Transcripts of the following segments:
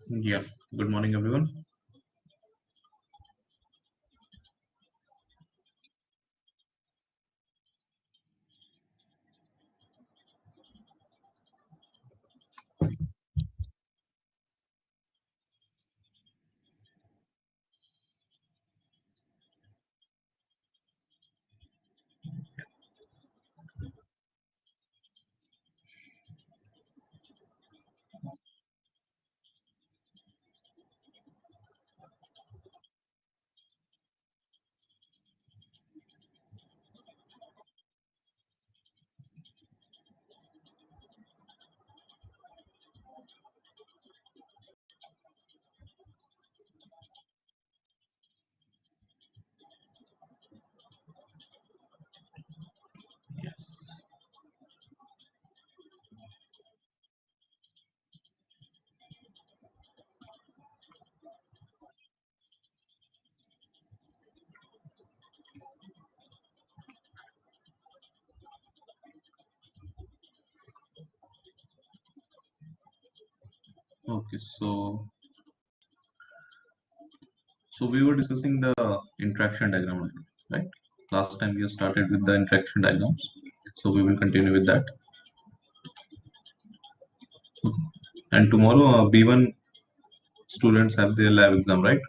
Yeah, good morning, everyone. Yes. Okay, so we were discussing the interaction diagram, only, right? Last time we started with the interaction diagrams, so we will continue with that. Okay. And tomorrow, B1 students have their lab exam, right?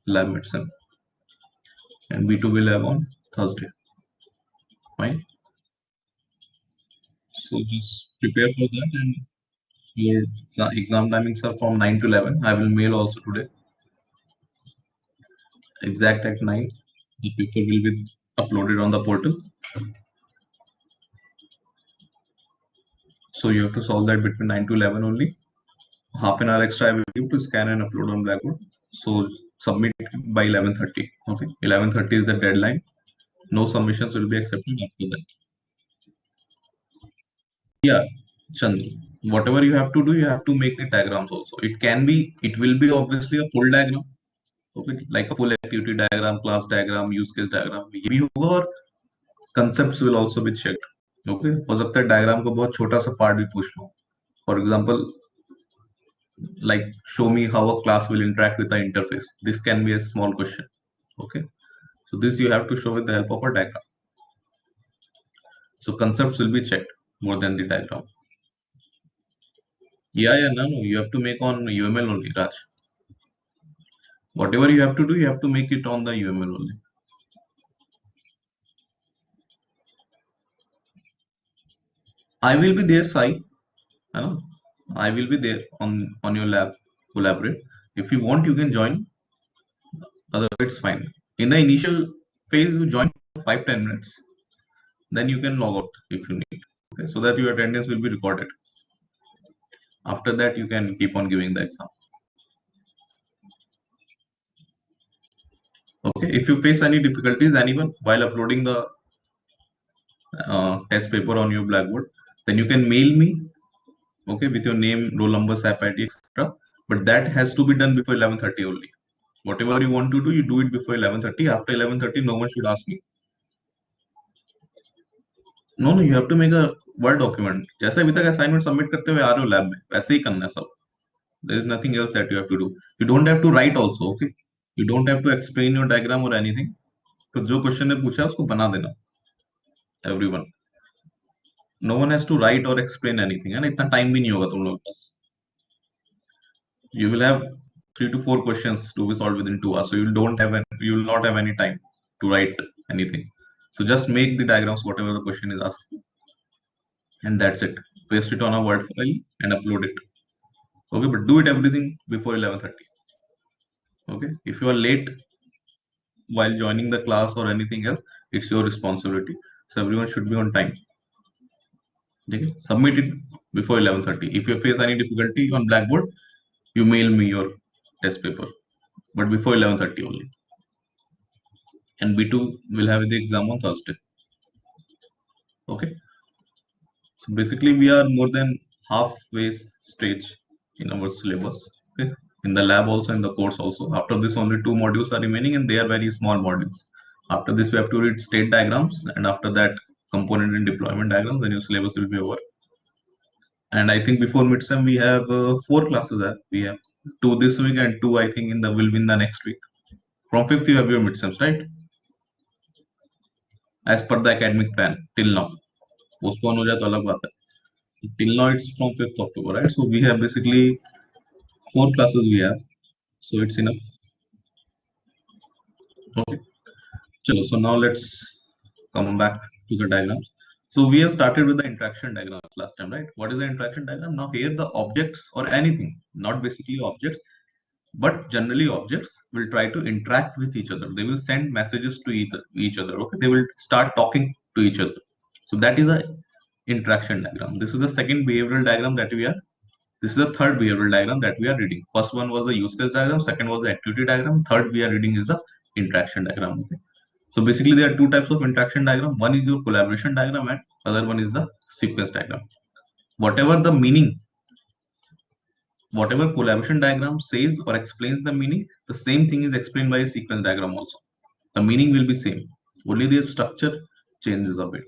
Lab medicine, and B2 will have on Thursday. Fine. So just prepare for that, and your exam timings are from 9 to 11. I will mail also today, exact at 9. The paper will be uploaded on the portal. So you have to solve that between 9 to 11 only. Half an hour extra I will give to scan and upload on Blackboard. So submit by 11:30. Okay, 11:30 is the deadline. No submissions will be accepted after that. Yeah, Chandra. Whatever you have to do, you have to make the diagrams also. It will be obviously a full diagram. Okay, like a full activity diagram, class diagram, use case diagram. ये भी होगा और concepts will also be checked. Okay, हो सकता है diagram को बहुत छोटा सा part भी पूछ लो. For example, like show me how a class will interact with the interface. This can be a small question. Okay, so this you have to show with the help of a diagram. So concepts will be checked more than the diagram. Yeah, no, you have to make on UML only, Raj. Whatever you have to do, you have to make it on the UML only. I will be there, Sai. know, I will be there on your lab collaborate. If you want, you can join. Otherwise, it's fine. In the initial phase, you join for 5-10 minutes. Then you can log out if you need. Okay, so that your attendance will be recorded. After that, you can keep on giving the exam. Okay, if you face any difficulties, anyone while uploading the test paper on your Blackboard, then you can mail me. Okay, with your name, roll number, SAP ID, etc. But that has to be done before 11:30 only. Whatever you want to do, you do it before 11:30. After 11:30, no one should ask me. No, you have to make a Word document. जैसे अभी तक assignment submit करते हुए आ रहे हो lab में, वैसे ही करना है सब. There is nothing else that you have to do. You don't have to write also, okay? You don't have to explain your diagram or anything. तो जो क्वेश्चन ने पूछा है उसको बना देना. Everyone. No one has to write or explain anything. है ना, इतना time भी नहीं होगा तुम लोगों के पास. You will have 3 to 4 questions to be solved within 2 hours. So you will not have any time to write anything. So just make the diagrams whatever the question is asked, and that's it. Paste it on a Word file and upload it. Okay, but do it everything before 11:30. Okay, if you are late while joining the class or anything else, it's your responsibility. So everyone should be on time. Okay, submit it before 11:30. If you face any difficulty on Blackboard, you mail me your test paper, but before 11:30 only. And B2 will have the exam on Thursday. Okay, so basically we are more than halfway stage in our syllabus. Okay, in the lab also, in the course also. After this, only 2 modules are remaining, and they are very small modules. After this, we have to read state diagrams, and after that, component and deployment diagrams. Then your syllabus will be over. And I think before midsem we have 4 classes. We have two this week and two I think will be in the next week. From 5th you have your midterms, right? As per the academic plan till now. Postpone हो जाए तो अलग बात है. Till now it's from 5th October, right? So we have basically 4 classes we have. So it's enough. Okay. Chalo, so now let's come back to the diagrams. So we have started with the interaction diagrams last time, right? What is the interaction diagram? Now here the objects or anything, not basically objects, but generally objects will try to interact with each other. They will send messages to each other. Okay, they will start talking to each other. So that is a interaction diagram. This is the second behavioral diagram that we are. This is the third behavioral diagram that we are reading. First one was the use case diagram. Second was the activity diagram. Third we are reading is the interaction diagram. Okay. So basically there are two types of interaction diagram. One is your collaboration diagram and other one is the sequence diagram. Whatever the meaning, whatever collaboration diagram says or explains the meaning, the same thing is explained by a sequence diagram also. The meaning will be same. Only the structure changes a bit.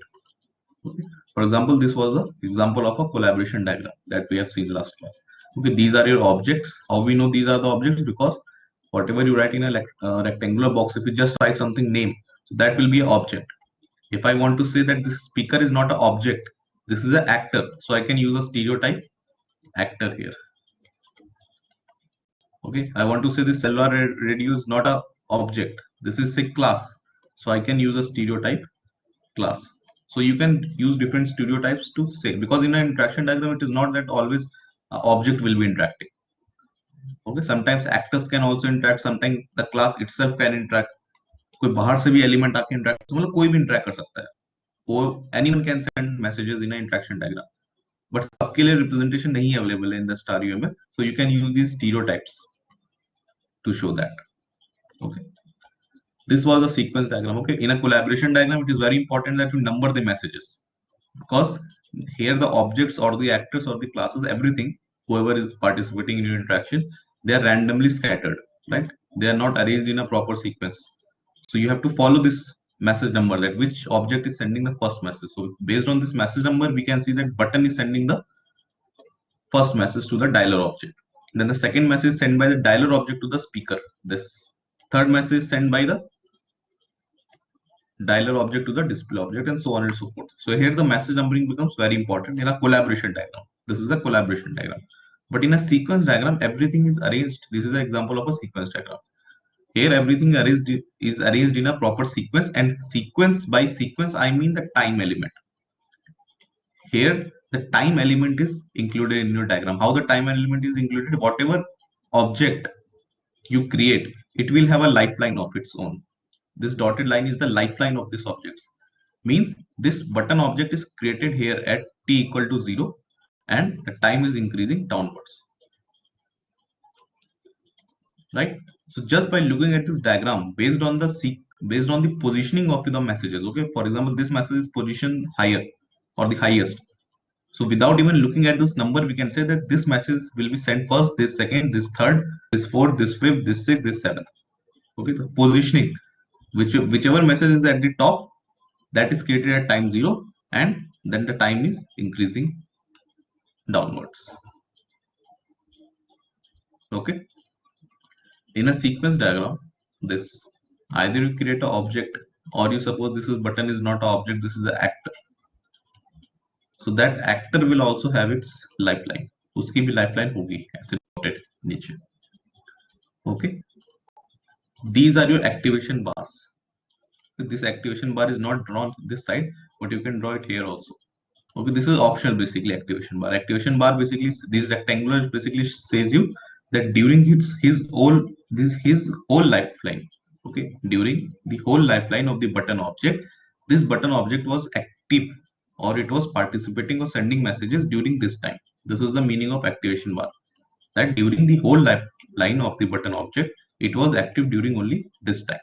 Okay. For example, this was an example of a collaboration diagram that we have seen last class. Okay, these are your objects. How we know these are the objects? Because whatever you write in a rectangular box, if you just write something name, so that will be an object. If I want to say that this speaker is not an object, this is an actor, so I can use a stereotype actor here. Okay, I want to say this cellular radio is not a object. This is a class, so I can use a stereotype class. So you can use different stereotypes to say, because in an interaction diagram it is not that always object will be interacting. Okay, sometimes actors can also interact, sometimes the class itself can interact. कोई बाहर से भी element आके interact, मतलब कोई भी interact कर सकता है. वो anyone can send messages in interaction diagram, but सबके लिए रिप्रेजेंटेशन नहीं अवेलेबल है इन द स्टार में. So you can use these stereotypes to show that. Okay, this was a sequence diagram. Okay, in a collaboration diagram it is very important that you number the messages, because here the objects or the actors or the classes, everything, whoever is participating in your interaction, they are randomly scattered, right? They are not arranged in a proper sequence. So you have to follow this message number, that which object is sending the first message. So based on this message number we can see that button is sending the first message to the dialer object. Then the second message is sent by the dialer object to the speaker. This third message is sent by the dialer object to the display object, and so on and so forth. So here the message numbering becomes very important in a collaboration diagram. This is the collaboration diagram. But in a sequence diagram, everything is arranged. This is the example of a sequence diagram. Here everything is arranged in a proper sequence, and sequence by sequence I mean the time element. Here the time element is included in your diagram. How the time element is included? Whatever object you create, it will have a lifeline of its own. This dotted line is the lifeline of this object. Means this button object is created here at t equal to 0 and the time is increasing downwards. Right? So just by looking at this diagram, based on the positioning of the messages, okay, for example, this message is positioned higher or the highest. So without even looking at this number, we can say that this message will be sent first, this second, this third, this fourth, this fifth, this sixth, this seventh. Okay, the positioning, whichever message is at the top, that is created at time 0, and then the time is increasing downwards. Okay, in a sequence diagram, this either you create an object, or you suppose this is button is not an object, this is an actor. So that actor will also have its lifeline. Uski bhi lifeline hogi, as noted नीचे. Okay, these are your activation bars. This activation bar is not drawn this side, but you can draw it here also. Okay, this is optional. Basically activation bar basically, this rectangular basically says you that during his whole lifeline, okay, during the whole lifeline of the button object, this button object was active, or it was participating or sending messages during this time. This is the meaning of activation bar, that during the whole lifeline of the button object, it was active during only this time.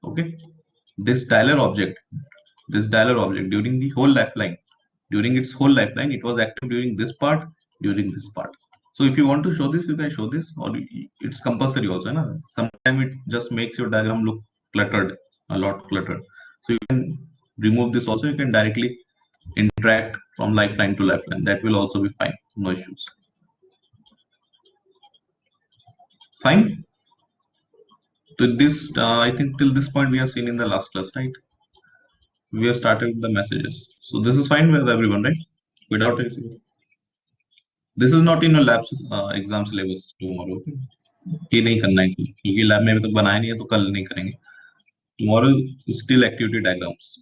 Okay, this dialer object during the whole lifeline, during its whole lifeline, it was active during this part, So if you want to show this, you can show this, or it's compulsory also, na? Sometimes it just makes your diagram look cluttered, a lot cluttered. So you can remove this also. You can directly interact from lifeline to lifeline. That will also be fine, no issues. Fine. To this, I think till this point we have seen in the last class, right? We have started with the messages. So this is fine with everyone, right? Without anything. This is not in your labs exam syllabus tomorrow. Okay? ये नहीं करना है क्योंकि lab में अभी तक बनाया नहीं है तो कल नहीं करेंगे. Tomorrow is still activity diagrams.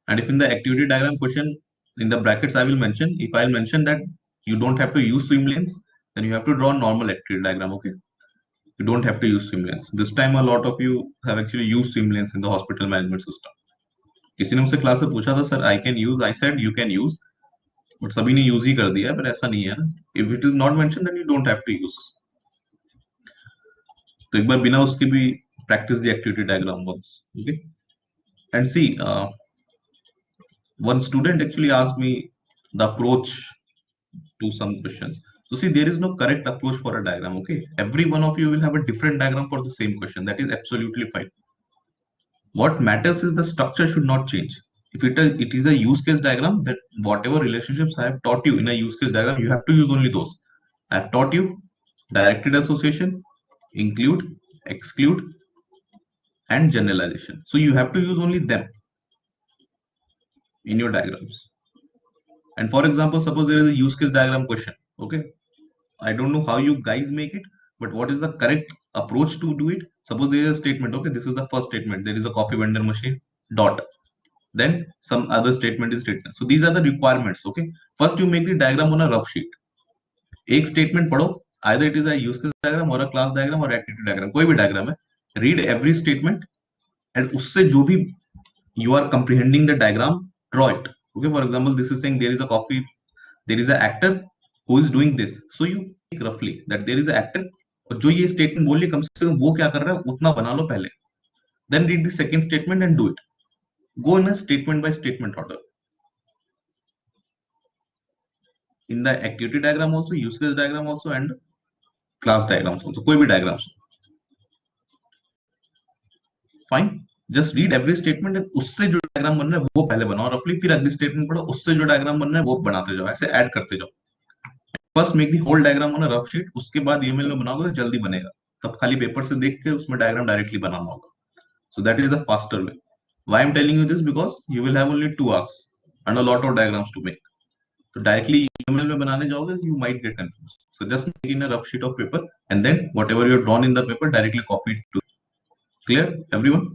And if in the activity diagram question in the brackets I will mention, if I'll mention that you don't have to use swim lanes, then you have to draw a normal activity diagram. Okay, you don't have to use swim lanes. This time a lot of you have actually used swim lanes in the hospital management system. किसी ने मुझसे class में पूछा था sir I can use, I said you can use, but सभी ने use ही कर दिया, पर ऐसा नहीं है ना. If it is not mention then you don't have to use. तो एक बार बिना उसके भी practice the activity diagram once. Okay, and see, one student actually asked me the approach to some questions. So see, there is no correct approach for a diagram. Okay, every one of you will have a different diagram for the same question. That is absolutely fine. What matters is the structure should not change. If it is a use case diagram, that whatever relationships I have taught you in a use case diagram, you have to use only those. I have taught you directed association, include, exclude, and generalization. So you have to use only them in your diagrams. And for example, suppose there is a use case diagram question. Okay, I don't know how you guys make it, but what is the correct approach to do it? Suppose there is a statement. Okay, this is the first statement. There is a coffee vendor machine. Dot. Then some other statement is written. So these are the requirements. Okay, first you make the diagram on a rough sheet. एक statement पढ़ो. Either it is a use case diagram or a class diagram or activity diagram. कोई भी diagram है. Read every statement and उससे जो भी you are comprehending the diagram, draw it. Okay, for example, this is saying there is a coffee, there is an actor who is doing this. So you think roughly that there is an actor. और जो ये statement बोल रही है कम से कम वो क्या कर रहा है उतना बना लो पहले. Then read the second statement and do it. Go in a statement by statement order. In the activity diagram also, use case diagram also, and class diagrams also. कोई भी diagrams. Fine. Just read every statement and उससे जो diagram बन रहा है वो पहले बनाओ roughly. फिर अगली statement पढ़ो उससे जो diagram बन रहा है वो बनाते जाओ. ऐसे add करते जाओ. First make the whole diagram on a rough sheet. उसके बाद email में बनाओगे तो जल्दी बनेगा. तब खाली पेपर से देख के उसमें diagram directly बनाना होगा. So that is the faster way. Why I'm telling you this? Because you will have only 2 hours and a lot of diagrams to make. So directly email में बनाने जाओगे, you might get confused. So just make in a rough sheet of paper and then whatever you have drawn in the paper directly copy it to. Clear, everyone?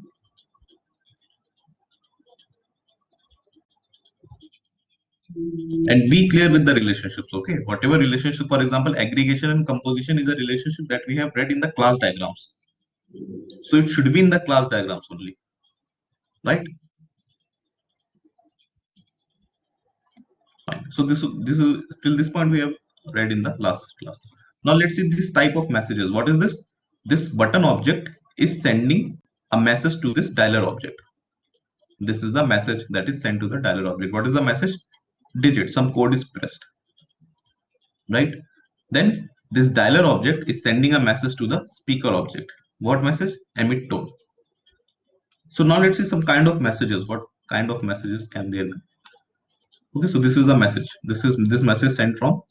And be clear with the relationships. Okay, whatever relationship, for example, aggregation and composition is a relationship that we have read in the class diagrams. So it should be in the class diagrams only, right? Fine. So this is till this point we have read in the last class. Now let's see this type of messages. What is this? This button object is sending a message to this dialer object. This is the message that is sent to the dialer object. What is the message? Digit, some code is pressed, right? Then this dialer object is sending a message to the speaker object. What message? Emit tone. So now let's see some kind of messages. What kind of messages can there be? Okay, so this is the message. This message sent from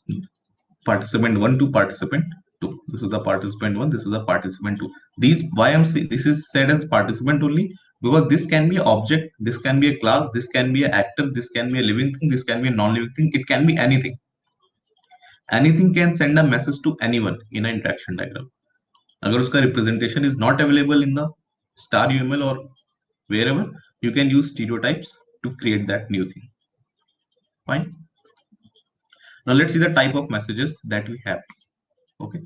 participant 1 to participant 2. This is the participant 1. This is the participant 2. These, why I'm saying this is said as participant only, because this can be an object, this can be a class, this can be an actor, this can be a living thing, this can be a non-living thing. It can be anything. Anything can send a message to anyone in an interaction diagram. अगर उसका representation is not available in the star UML or wherever, you can use stereotypes to create that new thing. Fine. Now let's see the type of messages that we have. Okay.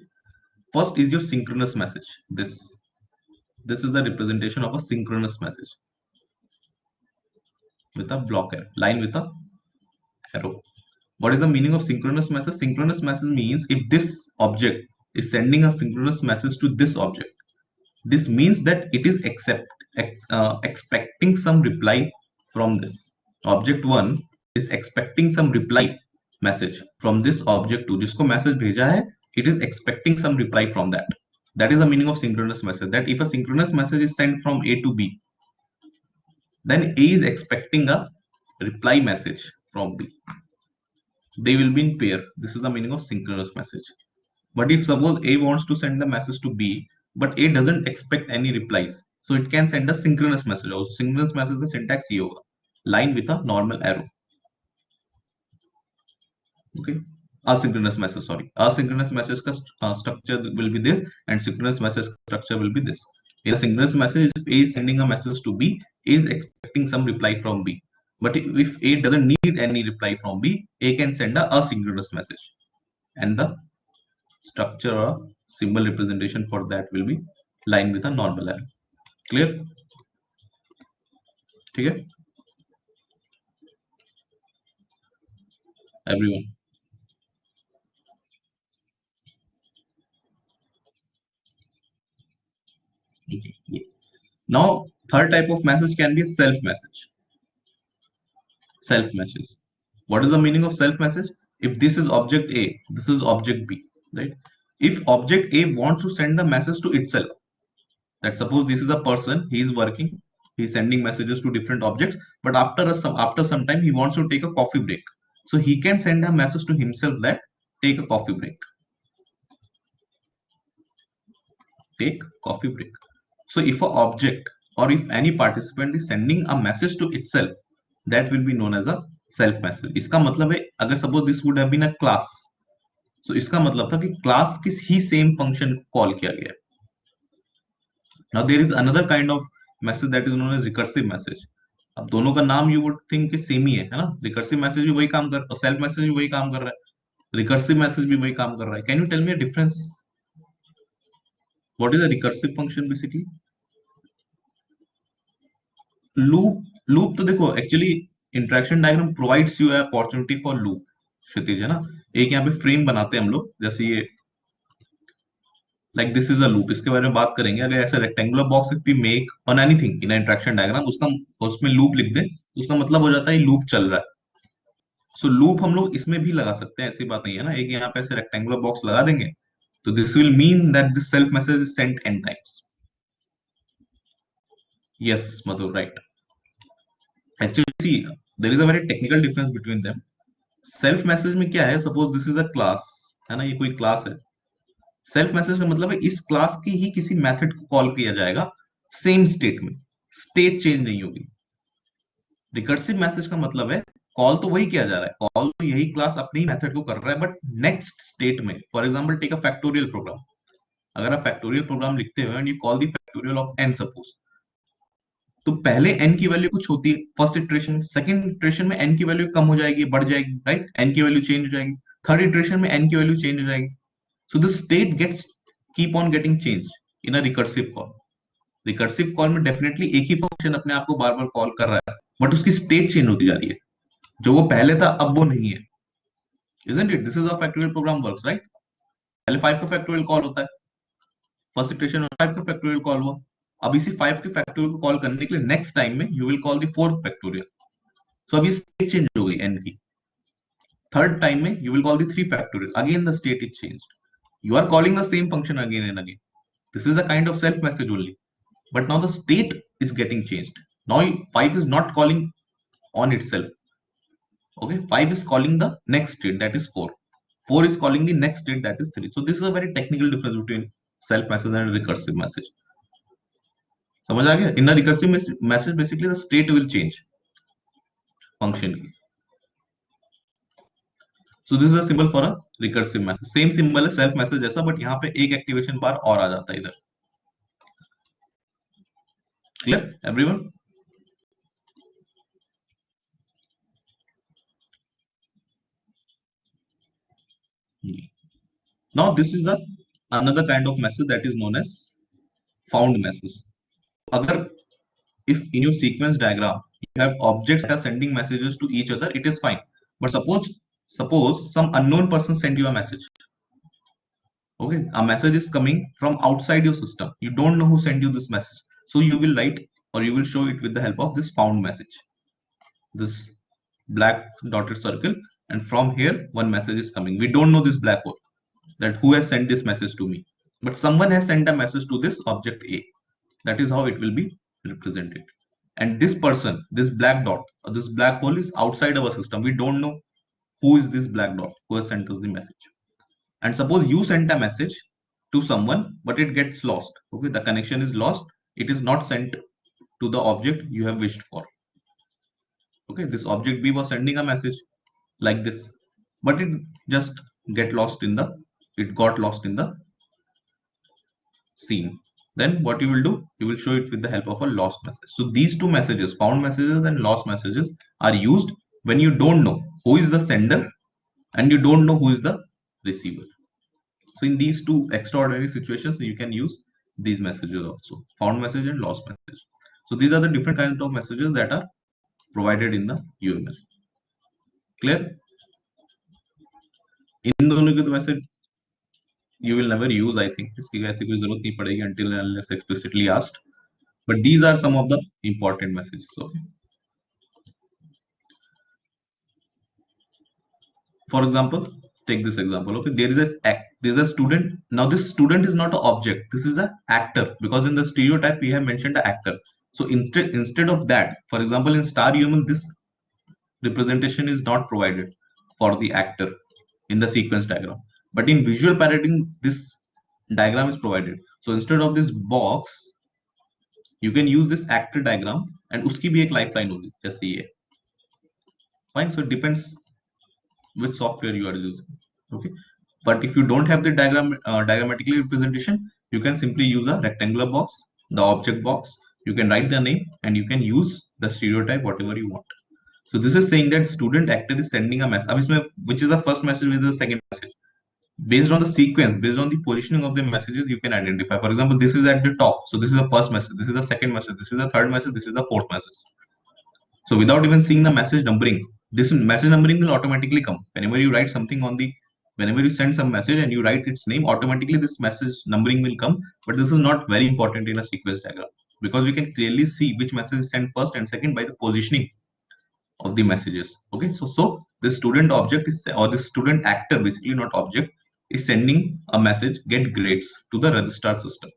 First is your synchronous message. This is the representation of a synchronous message with a block arrow, line with a arrow. What is the meaning of synchronous message? Synchronous message means if this object is sending a synchronous message to this object, this means that it is expecting some reply from this. Object 1 is expecting some reply message from this object 2. जिसको message भेजा है, it is expecting some reply from that. That is the meaning of synchronous message. That if a synchronous message is sent from A to B, then A is expecting a reply message from B. They will be in pair. This is the meaning of synchronous message. But if suppose A wants to send the message to B, but A doesn't expect any replies, so it can send a synchronous message. और synchronous message का syntax ये होगा, line with a normal arrow. Okay, asynchronous message, sorry, asynchronous message का structure will be this, and synchronous message structure will be this. In a synchronous message, if A is sending a message to B, A is expecting some reply from B. But if A doesn't need any reply from B, A can send a asynchronous message, and the structure or symbol representation for that will be line with a normal arrow. Clear? ठीक है everyone? Okay, good. Now third type of message can be a self message. Self message. What is the meaning of self message? If this is object A, this is object B, right? If object A wants to send the message to itself, that suppose this is a person, he is working, he is sending messages to different objects, but after some time he wants to take a coffee break, so he can send a message to himself that take a coffee break, take coffee break. So if a object or if any participant is sending a message to itself, that will be known as a self message. इसका मतलब है, अगर suppose this would have been a class, so इसका मतलब था कि class किस ही same function call किया गया है. Now there is another kind of message that is known as recursive message. अब दोनों का नाम you would think कि सेम ही है ना? Recursive message भी वही काम कर, और self message भी वही काम कर रहा है, recursive message भी वही काम कर रहा है. Can you tell me a difference? What is a recursive function basically? Loop तो देखो, actually interaction diagram provides you opportunity for loop. Kshitij है ना, एक यहाँ पे फ्रेम बनाते हैं हम लोग, जैसे ये like this is a loop, इसके बारे में बात करेंगे. अगर ऐसे rectangular box if we make on anything in interaction diagram, उसका उसमें लूप लिख दे, उसका मतलब हो जाता है लूप चल रहा है. सो लूप हम लोग इसमें भी लगा सकते हैं, ऐसी बात नहीं है ना. एक यहाँ पे ऐसे रेक्टेंगुलर बॉक्स लगा देंगे, तो this will mean that this self message is sent n times. Yes Madhu, right. Actually see, there is a very technical difference between them. Self message में क्या है, suppose this is a class, है ना, ये कोई क्लास है. Self message का मतलब है इस क्लास की ही किसी मेथड को कॉल किया जाएगा सेम स्टेट में, स्टेट चेंज नहीं होगी. रिकर्सिव मैसेज का मतलब है कॉल तो वही किया जा रहा है, कॉल तो यही क्लास अपनी मेथड को कर रहा है, बट नेक्स्ट स्टेट में. For example take a factorial program. अगर आप फैक्टोरियल प्रोग्राम लिखते हो and you call the factorial of n suppose, तो पहले n की वैल्यू कुछ होती है फर्स्ट इटरेशन, सेकंड इटरेशन में n की वैल्यू कम हो जाएगी, बढ़ जाएगी, राइट, n की वैल्यू चेंज हो जाएगी, थर्ड इटरेशन में n की वैल्यू चेंज हो जाएगी. So the state gets keep on getting changed in a recursive call. Recursive call में definitely एक ही फंक्शन अपने आप को बार बार कॉल कर रहा है, बट उसकी स्टेट चेंज होती जा रही है. जो वो पहले था अब वो नहीं है. Isn't it? This is how factorial program works, right? पहले 5 का फैक्टोरियल कॉल होता है, फर्स्ट इटरेशन में 5 का फैक्टोरियल कॉल हुआ, अब इसी 5 के फैक्टोरियल को कॉल करने के लिए नेक्स्ट टाइम में you will call the fourth factorial. So अभी स्टेट चेंज हो गई n की. थर्ड टाइम में you will call the 3 factorial, again the state is changed. You are calling the same function again and again. This is a kind of self message only, but now the state is getting changed. Now 5 is not calling on itself. Okay, 5 is calling the next state, that is 4. 4 is calling the next state, that is 3. So this is a very technical difference between self message and recursive message. समझ आ गया? In a recursive message basically the state will change function की. So this is a symbol for a recursive message. Same symbol है self message जैसा, but यहाँ पे एक activation बार और आ जाता है इधर. Clear everyone? Now this is the another kind of message that is known as found message. अगर if in your sequence diagram you have objects that are sending messages to each other, it is fine. But suppose some unknown person send you a message. Okay, a message is coming from outside your system. You don't know who sent you this message. So you will write or you will show it with the help of this found message. This black dotted circle, and from here one message is coming. We don't know this black hole, that who has sent this message to me, but someone has sent a message to this object A. That is how it will be represented. And this person, this black dot or this black hole is outside our system. We don't know who is this black dot who has sent us the message. and suppose you sent a message to someone but it gets lost. Okay, the connection is lost, it is not sent to the object you have wished for. Okay, this object B was sending a message like this, but it just got lost in the scene. Then what you will do, you will show it with the help of a lost message. So these two messages, found messages and lost messages, are used when you don't know who is the sender and you don't know who is the receiver. So in these two extraordinary situations, you can use these messages also, found message and lost message. So these are the different kinds of messages that are provided in the UML. Clear? इन दोनों की तो वैसे you will never use, I think. इसकी ऐसी कोई जरूरत नहीं पड़ेगी until and unless explicitly asked. But these are some of the important messages. Okay. For example, take this example. Okay, there is a student. Now this student is not an object. This is an actor, because in the stereotype we have mentioned the actor. So instead of that, for example, in star UML, this representation is not provided for the actor in the sequence diagram. But in visual parroting, this diagram is provided. So instead of this box, you can use this actor diagram, and uski bhi ek lifeline hogi, jaise ye. Fine. So it depends which software you are using. Okay. But if you don't have the diagrammatically representation, you can simply use a rectangular box, the object box. You can write the name and you can use the stereotype whatever you want. So this is saying that student actor is sending a message. Which is the first message, with the second message? Based on the sequence, based on the positioning of the messages, you can identify. For example, this is at the top. So this is the first message. This is the second message. This is the third message. This is the fourth message. So without even seeing the message numbering, this message numbering will automatically come. Whenever you write something whenever you send some message and you write its name, automatically this message numbering will come. But this is not very important in a sequence diagram, because we can clearly see which message is sent first and second by the positioning of the messages. Okay, so this student object is, or this student actor, basically not object, is sending a message, get grades, to the registrar system.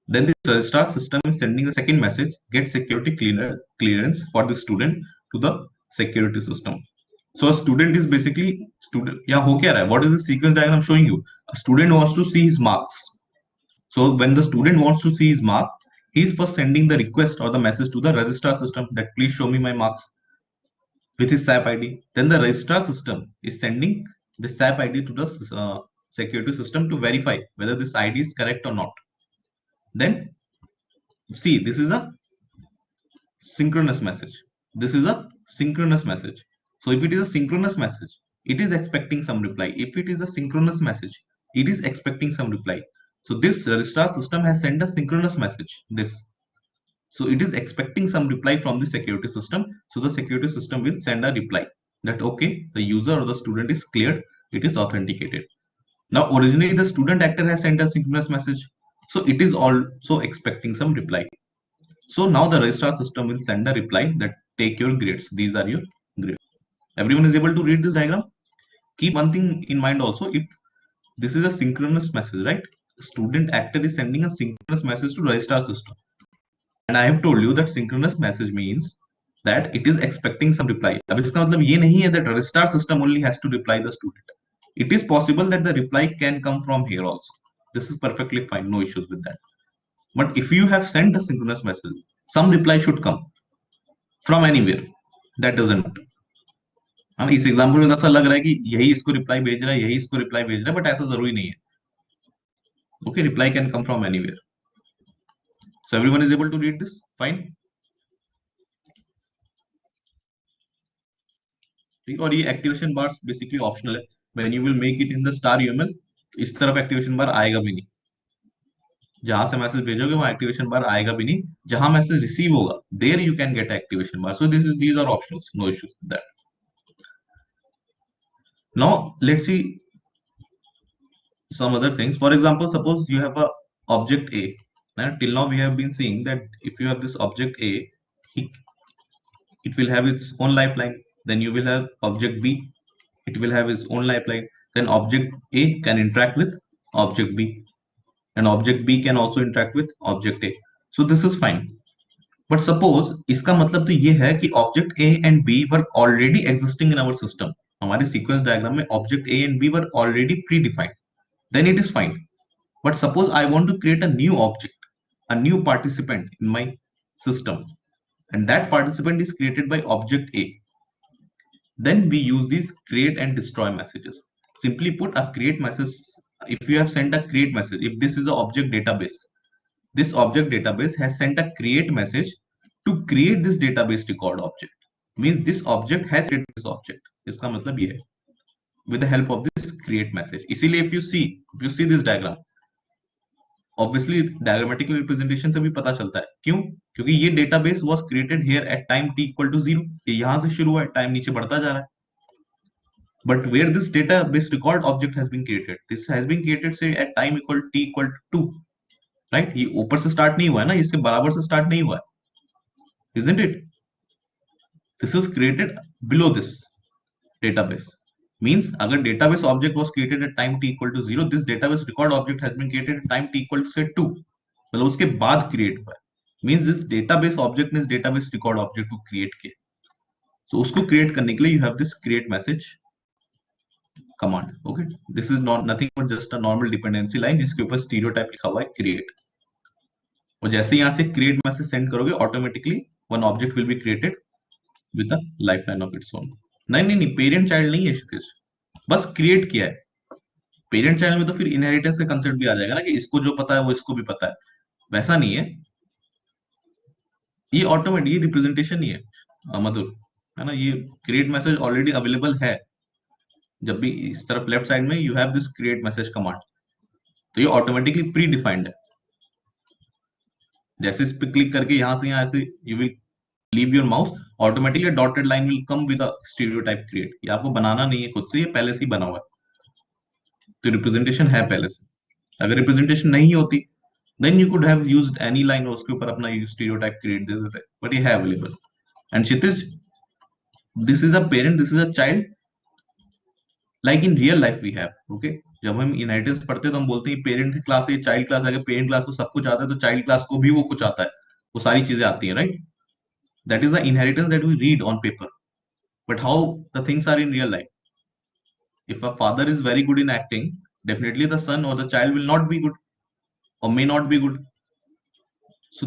Then the registrar system is sending the second message, get security clearance for the student, to the security system. So a student is basically student. Yeah, ho kya raha hai? What is the sequence diagram showing you? A student wants to see his marks. So when the student wants to see his mark, he is first sending the request or the message to the registrar system that please show me my marks with his SAP ID. Then the registrar system is sending the SAP ID to the security system to verify whether this ID is correct or not. Then see, this is a synchronous message. This is a synchronous message. So if it is a synchronous message, it is expecting some reply. If it is a synchronous message, it is expecting some reply. So this registrar system has sent a synchronous message. So it is expecting some reply from the security system. So the security system will send a reply that okay, the user or the student is cleared, it is authenticated. Now originally the student actor has sent a synchronous message, so it is also expecting some reply. So now the registrar system will send a reply that take your grades. These are your grades. Everyone is able to read this diagram? Keep one thing in mind also. If this is a synchronous message, right? Student actor is sending a synchronous message to registrar system. And I have told you that synchronous message means that it is expecting some reply. अब इसका मतलब ये नहीं है that registrar system only has to reply the student. It is possible that the reply can come from here also. This is perfectly fine, no issues with that. But if you have sent a synchronous message, some reply should come from anywhere. That doesn't matter. हाँ, इस example में ऐसा लग रहा है कि यही इसको रिप्लाई भेज रहा है, यही इसको रिप्लाई भेज रहा है, बट ऐसा जरूरी नहीं है. Okay, reply can come from anywhere. So everyone is able to read this? Fine. और ये एक्टिवेशन बार बेसिकली ऑप्शनल है. When you will make it in the star UML, इस तरफ एक्टिवेशन बार आएगा भी नहीं. जहां से मैसेज भेजोगे वहां एक्टिवेशन बार आएगा भी नहीं. जहां मैसेज रिसीव होगा, there you can get activation bar. So these are optionals, no issues with that. Now let's see some other things. For example, suppose you have a object A. And till now we have been seeing that if you have this object A, it will have its own lifeline. Then you will have object B, it will have its own lifeline. Then object A can interact with object B, and object B can also interact with object A. So this is fine. But suppose इसका मतलब तो ये है कि object A and B were already existing in our system. हमारे sequence diagram में object A and B were already predefined, then it is fine. But suppose I want to create a new object, a new participant in my system, and that participant is created by object A. Then we use these create and destroy messages. Simply put, a create message, if you have sent a create message, if this is an object database, this object database has sent a create message to create this database record object, means this object has created this object. इसका मतलब ये है with the help of this create message. इसीलिए if you see this diagram, obviously diagrammatical representation से भी पता चलता है. क्यों? क्योंकि ये database was created here at time t equal to 0. ये यहां से शुरू हुआ है, टाइम नीचे बढ़ता जा रहा है. But where this database record object has been created, this has been created say at time equal t equal to 2, right. ये ऊपर से स्टार्ट नहीं हुआ है ना, इससे बराबर से स्टार्ट नहीं हुआ है, isn't it? This is created below this database. Means अगर database object was created at time t equal to 0, this database record object has been created at time t equal to say 2. मतलब उसके बाद create हुआ है. Means this database object ने इस database record object को create किया. So उसको create करने के लिए you have this create message command. Okay, this is not nothing but just a normal dependency line जिसके ऊपर stereotype लिखा हुआ है create. और जैसे यहाँ से create message send करोगे, automatically one object will be created with a lifeline of its own. नहीं, पेरेंट चाइल्ड नहीं है क्षितिज, बस क्रिएट किया है. पेरेंट चाइल्ड में तो फिर इनहेरिटेंस का कंसेप्ट भी आ जाएगा ना, कि इसको जो पता है वो इसको भी पता है. वैसा नहीं है, ये ऑटोमेटिक, ये रिप्रेजेंटेशन ही है मधुर, है ना. ये क्रिएट मैसेज ऑलरेडी अवेलेबल है. जब भी इस तरफ लेफ्ट साइड में you have this create message command, तो ये ऑटोमेटिकली प्री डिफाइंड है. जैसे इस पे क्लिक करके यहां से यहां ऐसे you will leave your mouse, automatically a dotted line will come with a stereotype create. ये आपको बनाना नहीं है खुद से, ये पहले से ही बना हुआ है. तो रिप्रेजेंटेशन है पहले से. अगर रिप्रेजेंटेशन नहीं होती, then you could have used any line और उसके ऊपर अपना stereotype create दे देते, but ये है available. And Kshitij, this is a parent, this is a child, like in real life we have. Okay, जब हम इनहेरिटेंस पढ़ते हैं तो हम बोलते हैं पेरेंट क्लास है, चाइल्ड क्लास है. पेरेंट क्लास को सब कुछ आता है, तो चाइल्ड क्लास को भी वो कुछ आता है, वो सारी चीजें आती हैं, right. That is the inheritance that we read on paper. But how the things are in real life? If a father is very good in acting, definitely the son or the child will not be good, or may not be good. So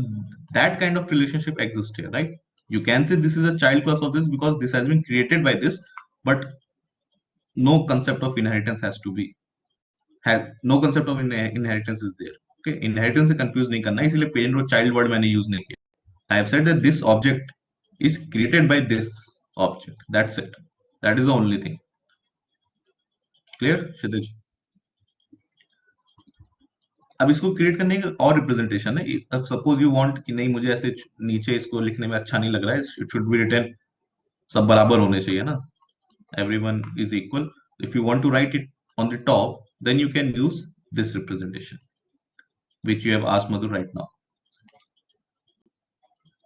that kind of relationship exists here, right? You can say this is a child class of this because this has been created by this, but no concept of inheritance has to be, no concept of inheritance is there. Okay, inheritance से confuse नहीं करना, इसलिए parent और child word मैंने use नहीं किया. I have said that this object is created by this object. That's it. That is the only thing. Clear, क्षितिज? अब इसको क्रिएट करने का और रिप्रेजेंटेशन है. अब सपोज यू वांट कि नहीं, मुझे ऐसे नीचे इसको लिखने में अच्छा नहीं लग रहा है, इट शुड बी रिटन, सब बराबर होने चाहिए ना, everyone is equal. If you want to write it on the top, then you can use this representation, which you have asked Madhu right now.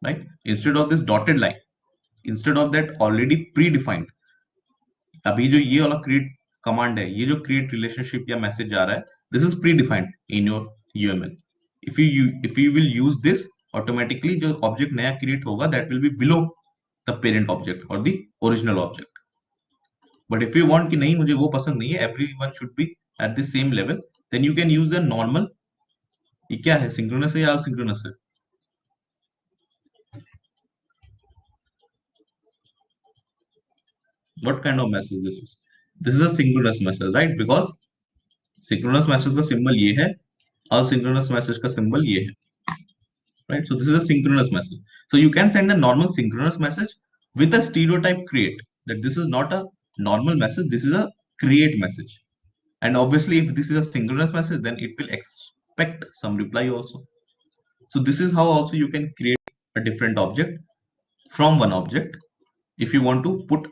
Right? Instead of this dotted line, instead of that already predefined, अभी जो ये वाला create command है, ये जो create relationship या message जा रहा है, this is predefined in your UML. If you will use this, automatically जो object नया create होगा, that will be below the parent object or the original object. But if you want कि नहीं, मुझे वो पसंद नहीं है, everyone should be at the same level, then you can use the normal. ये क्या है, synchronous है या asynchronous है? What kind of message this is? This is a synchronous message, right? Because synchronous message का symbol ये है, asynchronous message का symbol ये है, right? So this is a synchronous message. So you can send a normal synchronous message with a stereotype create. That this is not a normal message, this is a create message. And obviously, if this is a synchronous message, then it will expect some reply also. So this is how also you can create a different object from one object if you want to put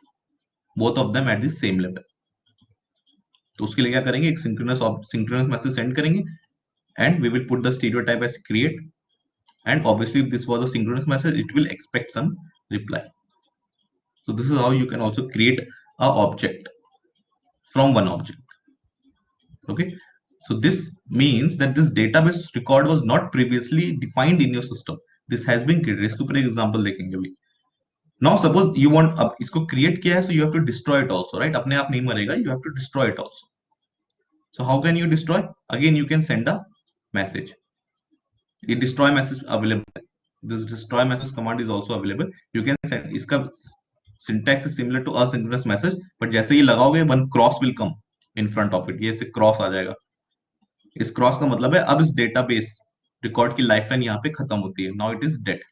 both of them at the same level. तो उसके लिए क्या करेंगे, एक synchronous message send करेंगे, and we will put the stereotype as create, and obviously if this was a synchronous message, it will expect some reply. So this is how you can also create a object from one object. Okay, so this means that this database record was not previously defined in your system. This has been created. इसके ऊपर एक example देखेंगे अभी. Now suppose you want, अब इसको create किया है, so you have to destroy it also, right? अपने आप नहीं मरेगा, you have to destroy it also. So how can you destroy? Again, you can send a message. ये destroy message available. This destroy message command is also available. You can send. इसका syntax is similar to asynchronous message, but जैसे ये लगाओगे, one cross will come in front of it. ये ऐसे cross आ जाएगा. इस cross का मतलब है अब इस database रिकॉर्ड की लाइफलाइन यहाँ पे खत्म होती है. Now it is dead.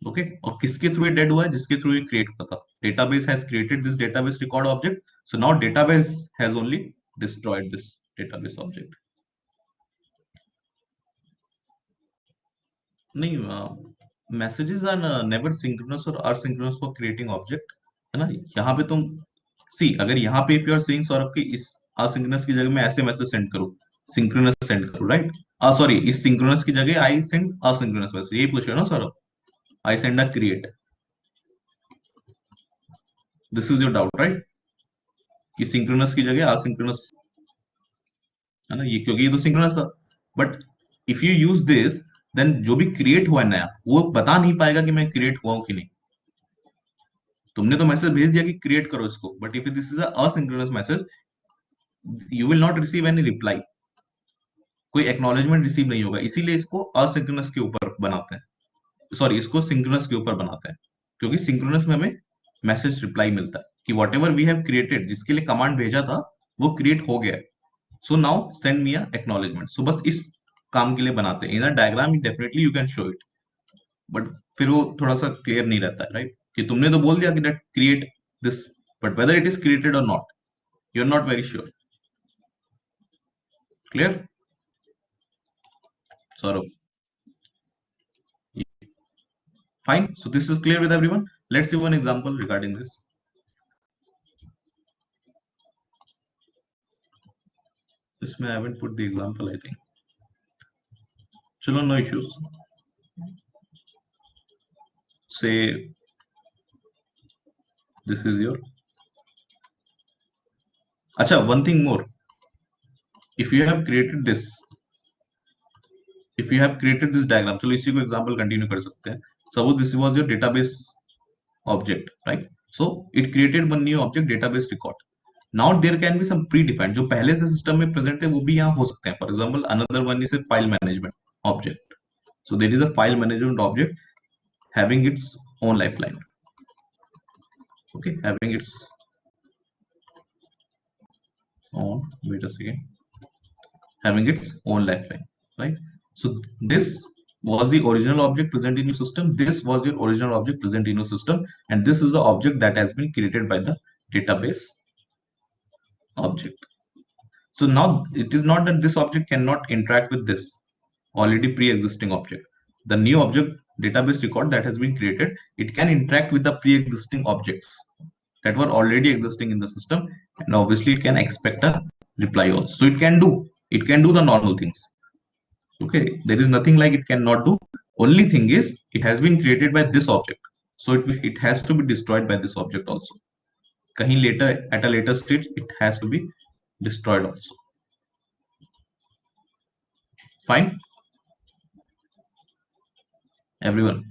Okay और किसके थ्रू डेड हुआ है? जिसके थ्रू ये क्रिएट हुआ था. Database has created this database record object, so now database has only destroyed this database object. नहीं, मैसेजेस आर नेवर सिंक्रोनस और असिंक्रोनस फॉर क्रिएटिंग ऑब्जेक्ट, है ना? यहाँ पे तुम सी, अगर यहाँ पे if you are saying Saurabh की इस असिंक्रोनस की जगह मैं ऐसे मैसेज सेंड करूँ, सिंक्रोनस सेंड करूँ, राइट? सॉरी, इस सिंक्रोनस की जगह आई सेंड असिंक्रोनस मैसेज, यही पूछ रहे हो ना Saurabh? I send a create. This is your doubt, right? कि सिंक्रोनस की जगह असिंक्रोनस, है ना? ये क्योंकि ये तो सिंक्रोनस था. But if you use this, then जो भी क्रिएट हुआ है नया, वो बता नहीं पाएगा कि मैं क्रिएट हुआ हूं कि नहीं. तुमने तो मैसेज भेज दिया कि क्रिएट करो इसको, but if this is a asynchronous message, you will not receive any reply. कोई एक्नॉलेजमेंट रिसीव नहीं होगा. इसीलिए इसको असिंक्रोनस के ऊपर बनाते हैं, सॉरी इसको सिंक्रोनस के ऊपर बनाते हैं, क्योंकि सिंक्रोनस में हमें मैसेज रिप्लाई मिलता है कि whatever we have created, जिसके लिए कमांड भेजा था वो क्रिएट हो गया है. So now send me a acknowledgement. So बस इस काम के लिए बनाते हैं. In a diagram definitely you can show it, but फिर वो थोड़ा सा क्लियर नहीं रहता है, राइट? कि तुमने तो बोल दिया कि that create this, but whether it is created और not, you are not very sure. Clear Saurabh? Fine. So this is clear with everyone. Let's see one example regarding this. इसमें I haven't put the example, I think. चलो, no issues. say this is your, acha, one thing more. if you have created this if you have created this diagram, चलो इसी को example continue कर सकते हैं. Suppose this was your database object, right? So it created one new object, database record. Now there can be some predefined, जो पहले से system में प्रेजेंट है वो भी यहाँ हो सकते हैं. For example another one is a file management object. so there is a file management object having its own lifeline. Okay, having its own, wait a second, having its own lifeline, right? So this was the original object present in your system, this was your original object present in your system, and this is the object that has been created by the database object. So now it is not that this object cannot interact with this already pre-existing object. The new object database record that has been created, it can interact with the pre-existing objects that were already existing in the system, and obviously it can expect a reply also. So it can do the normal things. Okay, there is nothing like it cannot do. Only thing is it has been created by this object, so it has to be destroyed by this object also. Kahin later, at a later stage, it has to be destroyed also. Fine, everyone?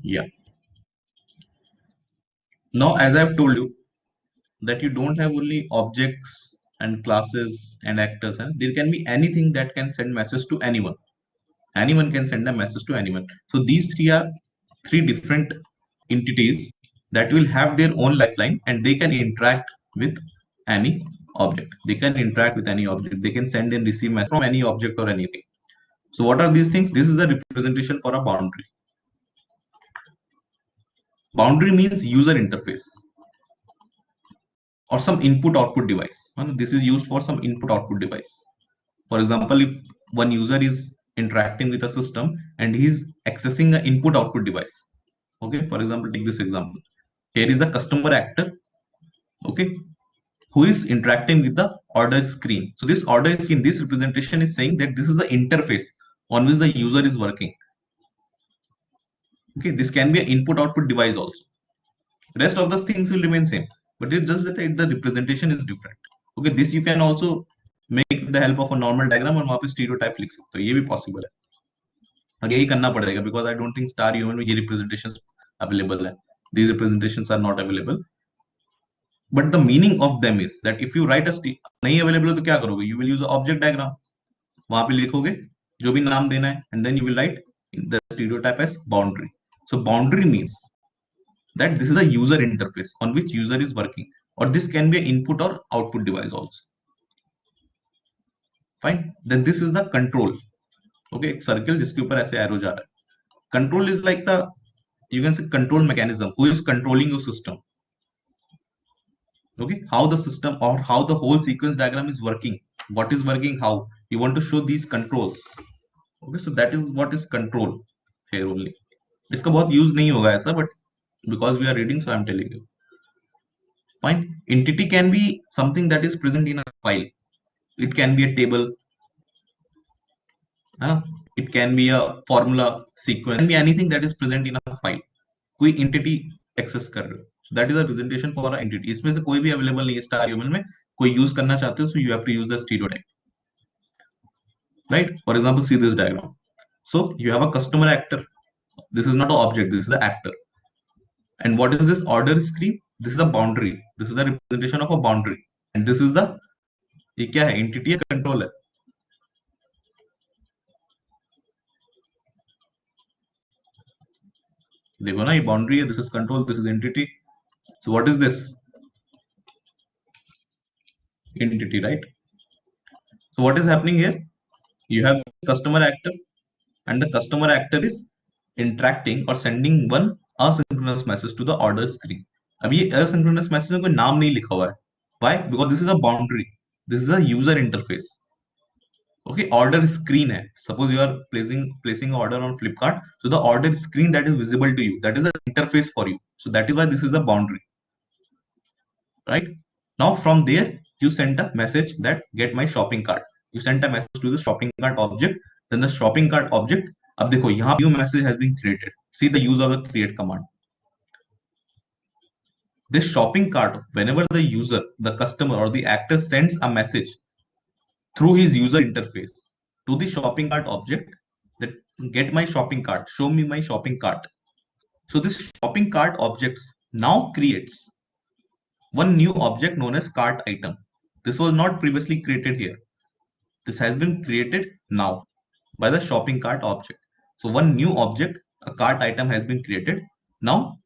Yeah. Now as I've told you that you don't have only objects and classes and actors, and there can be anything that can send message to anyone. Anyone can send a message to anyone. So these three are three different entities that will have their own lifeline, and they can interact with any object. They can interact with any object. They can send and receive message from any object or anything. So what are these things? This is a representation for a boundary. Boundary means user interface or some input output device. This is used for some input output device. For example, if one user is interacting with a system and he is accessing an input output device. Okay, for example, take this example. Here is a customer actor, okay, who is interacting with the order screen. So this order screen, this representation is saying that this is the interface on which the user is working. Okay, this can be an input output device also. Rest of the things will remain same, but it's just that the representation is different. Okay, this you can also make with the help of a normal diagram और वहाँ पे stereotype लिख सकते हो, ये भी possible है। और यही करना पड़ेगा because I don't think star human में ये representations available है, these representations are not available, but the meaning of them is that if you write a नहीं available है तो क्या करोगे, you will use a object diagram, वहां पे लिखोगे जो भी नाम देना है and then you will write the stereotype as boundary. So boundary means that this is a user interface on which user is working, or this can be an input or output device also. Fine, then this is the control. Okay, एक circle जिसके ऊपर ऐसे arrow जा रहा है, control is like the, you can say, control mechanism who is controlling your system. Okay, how the system or how the whole sequence diagram is working, what is working, how you want to show these controls. Okay, so that is what is control here only. इसका बहुत use नहीं होगा ऐसा, but because we are reading, so I'm telling you. Fine, entity can be something that is present in a file. It can be a table, it can be a formula sequence, it can be anything that is present in a file. कोई entity access कर रहे हो, so that is a presentation for an entity. इसमें से कोई भी available नहीं है star human में, कोई use करना चाहते हो, so you have to use the stereotype. Right, for example, see this diagram. So you have a customer actor, this is not an object, this is the actor. And what is this order screen? This is a boundary, this is the representation of a boundary, and this is the, ये क्या है, entity है, control है. देखो ना, ये boundary है, this is control, this is entity. So what is this? Entity, right? So what is happening here? You have customer actor, and the customer actor is interacting or sending one asynchronous message to the order screen. अब ये asynchronous message में कोई नाम नहीं लिखा हुआ है. Why? Because this is a boundary, this is a user interface. Okay, order screen है, suppose you are placing order on Flipkart, so the order screen that is visible to you, that is the interface for you, so that is why this is a boundary. Right, now from there you send a message that get my shopping cart, you sent a message to the shopping cart object, then the shopping cart object, अब देखो यहाँ new message has been created, see the use of the create command. This shopping cart, whenever the user, the customer or the actor sends a message through his user interface to the shopping cart object that get my shopping cart, show me my shopping cart. So this shopping cart object now creates one new object known as cart item. This was not previously created here. This has been created now by the shopping cart object. So one new object, a cart item, has been created. Now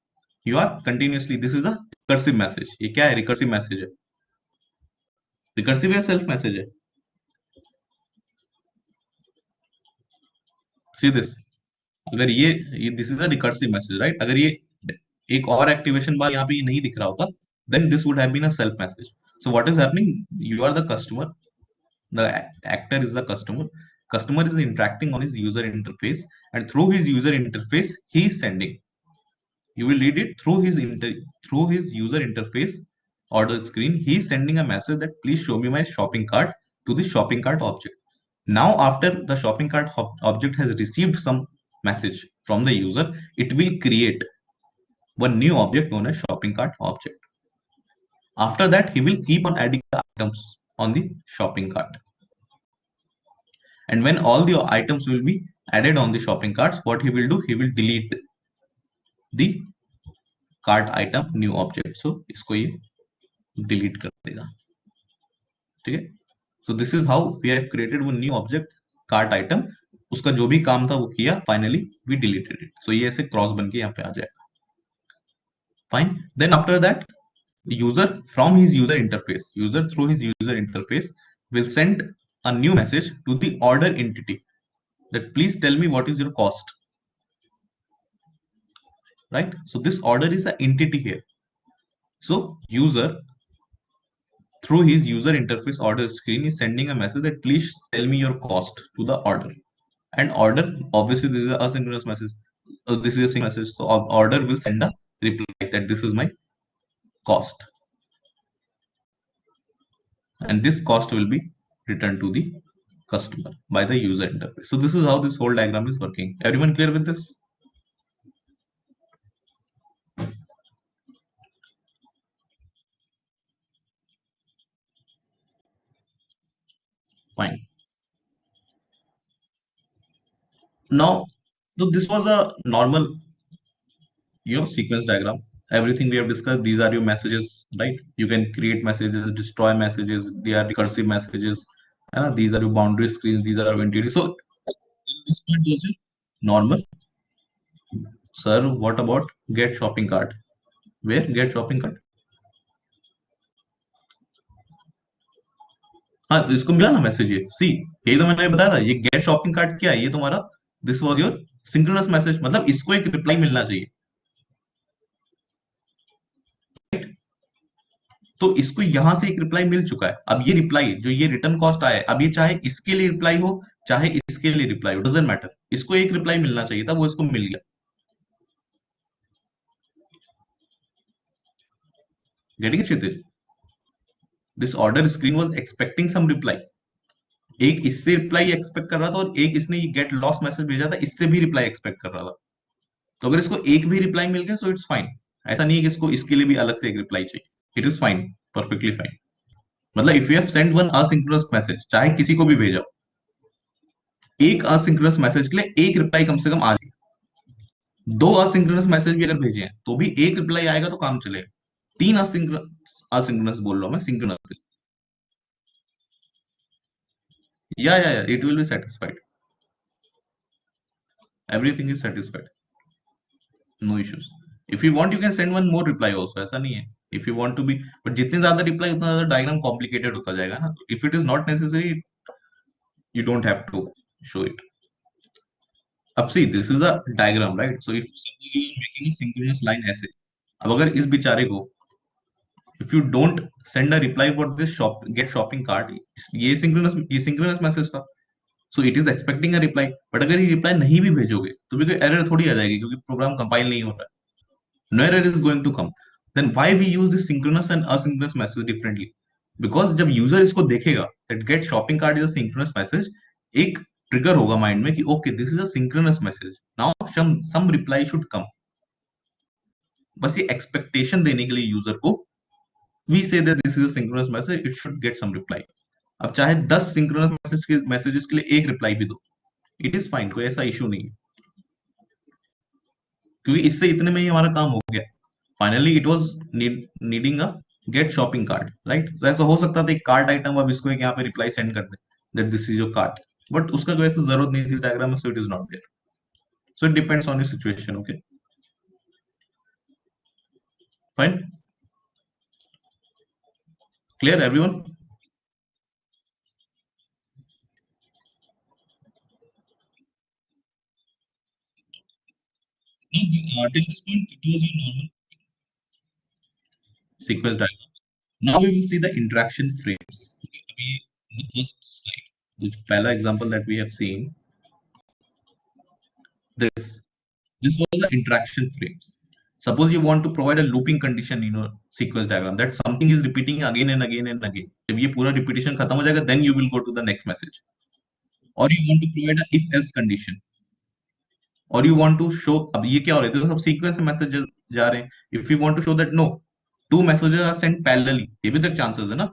you are continuously, this is a recursive message. ये क्या है? Recursive message है. Recursive या self message है? See this. अगर ये this is a recursive message, right? अगर ये एक और activation बार यहाँ पे ये नहीं दिख रहा होता, then this would have been a self message. So what is happening? You are the customer, the actor is the customer. Customer is interacting on his user interface, and through his user interface, he is sending. You will read it through his user interface order screen. He is sending a message that please show me my shopping cart to the shopping cart object. Now, after the shopping cart object has received some message from the user, it will create one new object known as shopping cart object. After that, he will keep on adding the items on the shopping cart. And when all the items will be added on the shopping carts, what he will do? He will delete the cart item new object. So इसको ये delete कर देगा. ठीक है? So this is how we have created one new object cart item. उसका जो भी काम था वो किया. Finally we deleted it. So ये ऐसे cross बन के यहाँ पे आ जाएगा. Fine. Then after that, user from his user interface, user through his user interface will send a new message to the order entity that please tell me what is your cost. Right, so this order is an entity here. So user through his user interface order screen is sending a message that please tell me your cost to the order. And order, obviously this is a asynchronous message, this is a synchronous message, so order will send a reply that this is my cost, and this cost will be returned to the customer by the user interface. So this is how this whole diagram is working. Everyone clear with this? Fine. Now, so this was a normal, sequence diagram. Everything we have discussed, these are your messages, right? You can create messages, destroy messages. They are recursive messages. These are your boundary screens. These are your entities. So in this point was your normal. Sir, what about get shopping cart? Where get shopping cart? हाँ, तो इसको मिला ना message, ये सी, यही तो मैंने बताया था, ये गेट शॉपिंग कार्ट क्या है, ये तुम्हारा this was your synchronous message, मतलब इसको एक रिप्लाई मिलना चाहिए, right? तो इसको यहां से एक रिप्लाई मिल चुका है, अब ये रिप्लाई जो ये रिटर्न कॉस्ट आया है, अब ये चाहे इसके लिए रिप्लाई हो चाहे इसके लिए रिप्लाई हो, डजंट मैटर, इसको एक रिप्लाई मिलना चाहिए था, वो इसको मिल गया। Getting it Kshitij? This order screen was expecting some reply, एक इससे रिप्लाई एक्सपेक्ट कर रहा था और एक इसने ये गेट लॉस्ट मैसेज भेजा था, इससे भी रिप्लाई एक्सपेक्ट कर रहा था। तो अगर इसको एक भी रिप्लाई मिल गया सो इट्स फाइन, ऐसा नहीं है कि इसको इसके लिए भी अलग से एक रिप्लाई चाहिए, it is fine, perfectly fine. मतलब if you have send one asynchronous message, चाहे किसी को भी भेजा, एक असिंक्रोनस मैसेज के लिए एक रिप्लाई कम से कम आ जाए, दो असिंक्रोनस मैसेज भी अगर भेजे हैं तो भी एक रिप्लाई आएगा तो काम चलेगा, तीन असिंक्रोनस बोल रहा हूं मैं, सिंक्रोनस, या it will be satisfied, everything is satisfied, no issues. If you want you can send one more reply also, ऐसा नहीं है, if you want to be, but जितने ज्यादा रिप्लाई उतना ज्यादा डायग्राम कॉम्प्लिकेटेड होता जाएगा ना, if it is not necessary you don't have to show it. अब see this is a diagram, right? So if suppose you are making a synchronous line ऐसे, अब अगर इस बेचारे को if you don't send a reply for this shop get shopping cart, ये synchronous message था, so it is expecting a reply, but अगर ये reply नहीं भी भेजोगे तो भी कोई एरर थोड़ी आ जाएगी क्योंकि प्रोग्राम कंपाइल नहीं हो रहा है, no error is going to come. Then why we use this synchronous and asynchronous message differently? Because जब यूजर इसको देखेगा that get shopping cart is a synchronous message, एक ट्रिगर होगा माइंड में कि okay this is a synchronous message, now some reply should come, बस ये expectation देने के लिए यूजर को we say that this is a synchronous message, it should get some reply. अब चाहे 10 सिंक्रोनस मैसेजेस के लिए एक रिप्लाई भी दो, इट इज फाइन, कोई ऐसा इशू नहीं है, क्योंकि इससे इतने में ही हमारा काम हो गया। Finally it was needing a get shopping cart, right? तो ऐसा हो सकता था एक कार्ट आइटम, अब इसको एक यहाँ पे रिप्लाई सेंड कर दे that this is your cart, but उसका कोई ऐसा जरूरत नहीं थी डायग्राम में, so it is not there, so it depends on your situation. Okay fine, clear everyone? Till this point it was your normal sequence diagram. Now we will see the interaction frames. Okay, अभी in the first slide, the पहला example that we have seen, this was the interaction frames. Suppose you want to provide a looping condition in your sequence diagram that something is repeating again and again and again. जब ये पूरा repetition खत्म हो जाएगा, then you will go to the next message. Or you want to provide a if else condition. Or you want to show, अब ये क्या हो रहा है, तो सब सीक्वेंस में मैसेजेस जा रहे हैं, if you want to show that no two messages are sent parallelly, ये भी तो चांसेस है ना,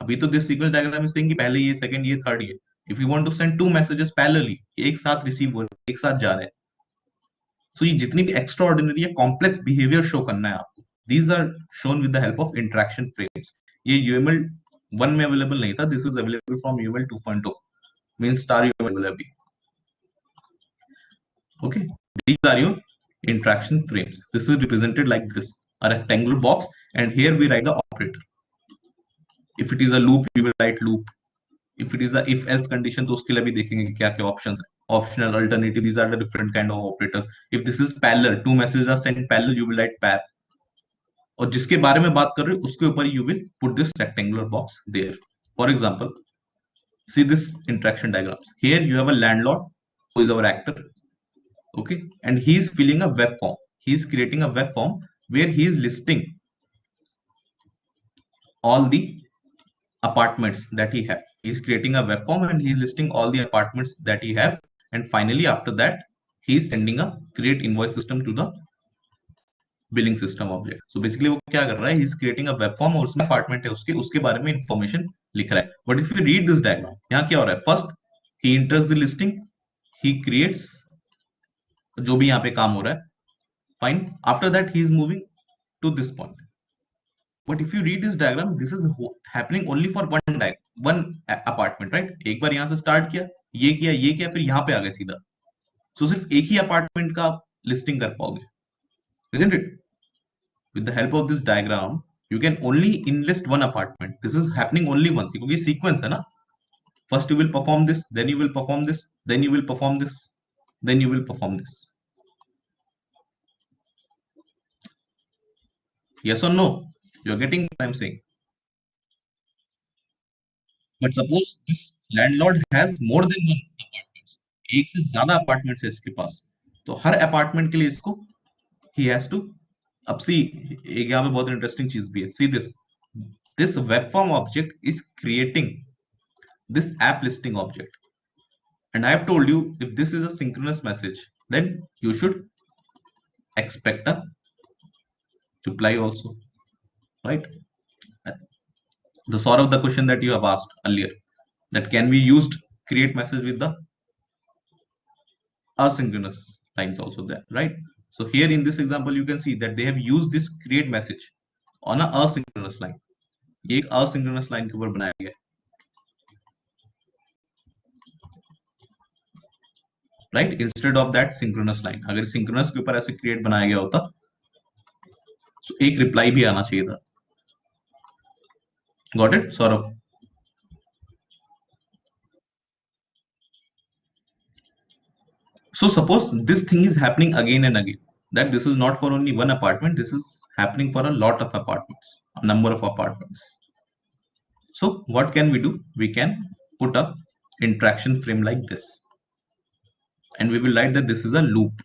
अभी तो दिस सीक्वेंस डायग्राम में सेइंग कि पहले ये सेकंड ये थर्ड ये, if you want to send two messages parallelly, एक साथ रिसीव हो रहे हैं, एक साथ जा रहे हैं, तो ये जितनी भी एक्स्ट्रा ऑर्डिनरी है कॉम्प्लेक्स बिहेवियर शो करना है आपको, these are shown with the help of interaction frames. ये यूएमएल 1 में अवेलेबल नहीं था, this is available from UML 2.0, means star UML अभी। Okay, these are your interaction frames. This is represented like this, a rectangular box, and here we write the operator. If it is a loop, we will write loop. If it is a if else condition, तो उसके लिए भी देखेंगे क्या क्या options है, optional, alternative, these are the different kind of operators. If this is parallel, two messages are sent parallel, you will write pair. और जिसके बारे में बात कर रहे हो उसके ऊपर you will put this rectangular box there. For example, see this interaction diagrams. Here you have a landlord who is our actor. Okay, and he is filling a web form, he is creating a web form where he is listing all the apartments that he have, he is creating a web form and he is listing all the apartments that he have, and finally after that he is sending a create invoice system to the billing system object. So basically वो क्या कर रहा है, he is creating a web form और उसमें apartment है उसके उसके बारे में इंफॉर्मेशन लिख रहा है। But if you read this diagram, यहाँ क्या हो रहा है, first he enters the listing, he creates जो भी यहाँ पे काम हो रहा है, fine, after that he is moving to this point. But if you read this diagram, this is happening only for one apartment, right. एक बार यहाँ से स्टार्ट किया, ये किया, फिर यहाँ पे आ गए सीधा। सो सिर्फ एक ही अपार्टमेंट का लिस्टिंग कर पाओगे, isn't it? With the help of this diagram, you can only enlist one apartment. This is happening only once क्योंकि sequence है ना। First you will perform this, then you will perform this, then you will perform this, then you will perform this. Yes or no? You are getting what I'm saying. But suppose this landlord has more than one apartments, एक से ज्यादा apartments है इसके पास, तो हर apartment के लिए इसको he has to, अब सी एक यहाँ पे बहुत इंटरेस्टिंग चीज भी है, see this web form object is creating this app listing object, and I have told you if this is a synchronous message, then you should expect a reply also, right? The sort of the question that you have asked earlier, that can we used create message with the asynchronous lines also there, right? So here in this example you can see that they have used this create message on a asynchronous line, ये एक asynchronous line के ऊपर बनाया गया, right, instead of that synchronous line। अगर synchronous के ऊपर ऐसे create बनाया गया होता तो एक reply भी आना चाहिए था। Got it, Saurav? So suppose this thing is happening again and again, that this is not for only one apartment, this is happening for a lot of apartments, a number of apartments. So what can we do? We can put a interaction frame like this, and we will write that this is a loop.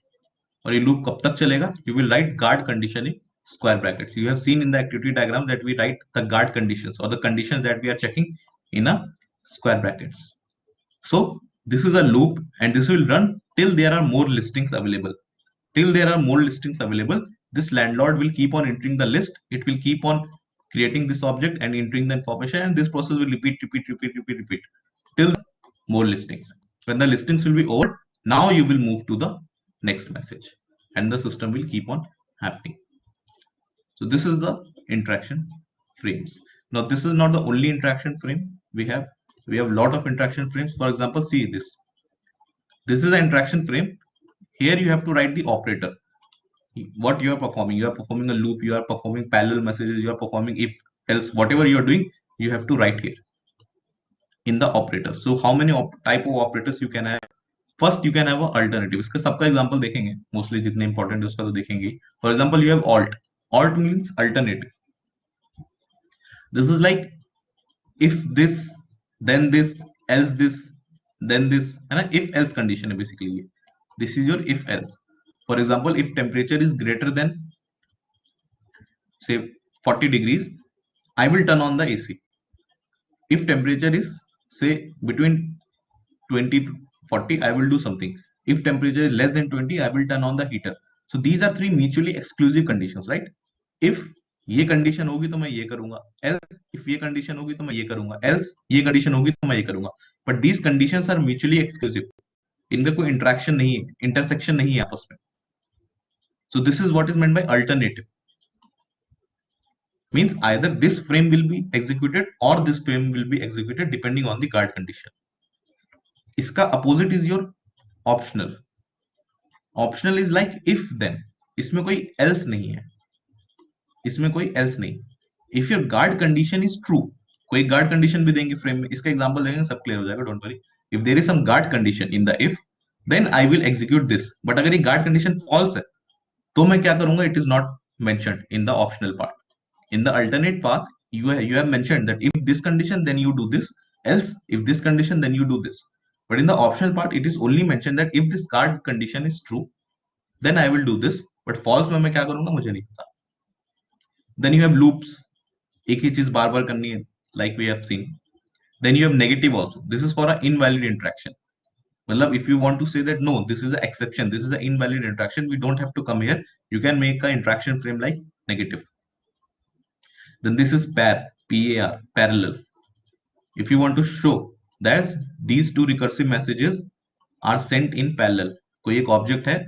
और ये loop कब तक चलेगा? You will write guard condition in square brackets. You have seen in the activity diagram that we write the guard conditions or the conditions that we are checking in a square brackets. So this is a loop and this will run till there are more listings available. Till there are more listings available, this landlord will keep on entering the list. It will keep on creating this object and entering the information, and this process will repeat till more listings. When the listings will be over, now you will move to the next message and the system will keep on happening. So this is the interaction frames. Now this is not the only interaction frame we have. We have a lot of interaction frames. For example, see this. This is an interaction frame. Here you have to write the operator. What you are performing. You are performing a loop. You are performing parallel messages. You are performing if else. Whatever you are doing, you have to write here in the operator. So how many type of operators you can have? First you can have an alternative. इसका सबका example देखेंगे. Mostly जितने important है उसका तो देखेंगे. For example, you have alt. Alt means alternative. This is like if this, then this, else this, then this, and if else condition है basically. This is your if else. For example, if temperature is greater than say 40 degrees, I will turn on the AC. If temperature is say between 20 to 40, I will do something. If temperature is less than 20, I will turn on the heater. So these are three mutually exclusive conditions, right? If ये condition होगी तो मैं ये करूंगा, else if ये condition होगी तो मैं ये करूंगा, else ये कंडीशन होगी तो मैं ये करूंगा। But these conditions are mutually exclusive. इनका कोई इंटरेक्शन नहीं है, इंटरसेक्शन नहीं है आपस में। So this is what is meant by alternative. Means either this frame will be executed or this frame will be executed depending on the guard condition. इसका opposite is your optional. Optional is like if then. इसमें कोई else नहीं है, इसमें कोई else नहीं। If your guard condition is true, कोई guard condition भी देंगे frame में, इसका example देंगे सब clear हो जाएगा, don't worry. If there is some guard condition in the if, then I will execute this. But अगर ये guard condition false है, तो मैं क्या करूंगा? It is not mentioned in the optional part. In the alternate path, you have mentioned that if this condition, then you do this. Else, if this condition, then you do this. But in the optional part, it is only mentioned that if this guard condition is true, then I will do this. But false में मैं क्या करूंगा मुझे नहीं पता. Then you have loops. एक ही चीज बार बार करनी है, like we have seen. Then you have negative also. This is for an invalid interaction. मतलब if you want to say that no, this is an exception, this is an invalid interaction, we don't have to come here. You can make an interaction frame like negative. Then this is par, parallel. If you want to show that these two recursive messages are sent in parallel, कोई एक object है,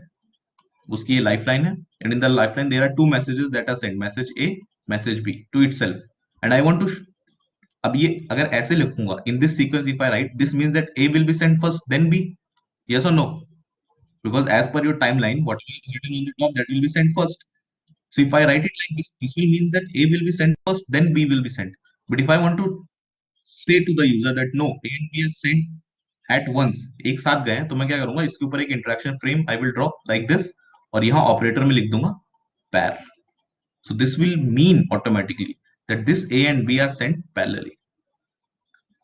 उसकी ये lifeline है, and in the lifeline there are two messages that are sent, message A, message B to itself, and I want to अब ये अगर ऐसे लिखूंगा in this sequence, if I write, this means that A will be sent first then B, yes or no? Because as per your timeline, whatever is written on the top, that will be sent first. So if I write it like this will mean that A will be sent first, then B will be sent. But if I want to say to the user that no, A and B are sent at once, एक साथ गए हैं, तो मैं क्या करूंगा, इसके ऊपर एक interaction frame I will draw like this, और यहाँ ऑपरेटर में लिख दूंगा pair. So this will mean automatically that this A and B are sent parallelly.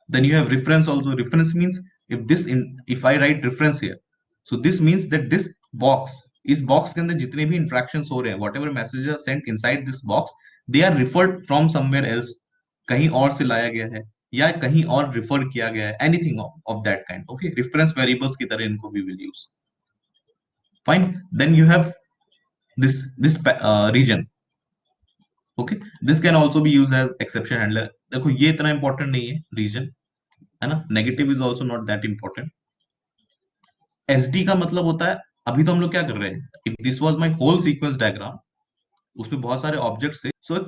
Then you have reference also. Reference means if I write reference here, so this means that this box, इस box के अंदर जितने भी interactions हो रहे हैं, whatever messages are sent inside this box, they are referred from somewhere else, कहीं और से लाया गया है या कहीं और refer किया गया है, anything of that kind. Okay, reference variables की तरह इनको we will use. Fine. Then you have this region. Okay, this can also be used as exception handler. देखो ये इतना important नहीं है region, है ना. Negative is also not that important. SD का मतलब होता है, अभी तो हम लोग क्या कर रहे हैं, if this was my whole sequence diagram, उसमें बहुत सारे ऑब्जेक्ट्स है, सो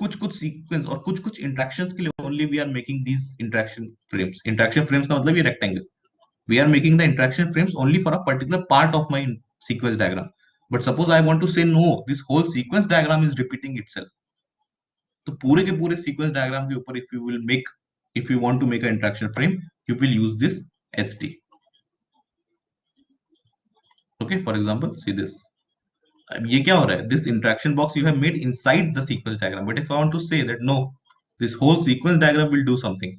कुछ कुछ सीक्वेंस और कुछ कुछ इंटरेक्शंस के लिए only we are making these interaction frames. Interaction frames का मतलब ये rectangle, we are making the interaction frames only for a particular part of my sequence diagram. But suppose I want to say no, this whole sequence diagram is repeating itself, तो पूरे के पूरे sequence diagram के ऊपर if you want to make an interaction frame, you will use this SD. Okay, for example, see this. अब ये क्या हो रहा है, this interaction box you have made inside the sequence diagram, but if I want to say that no, this whole sequence diagram will do something,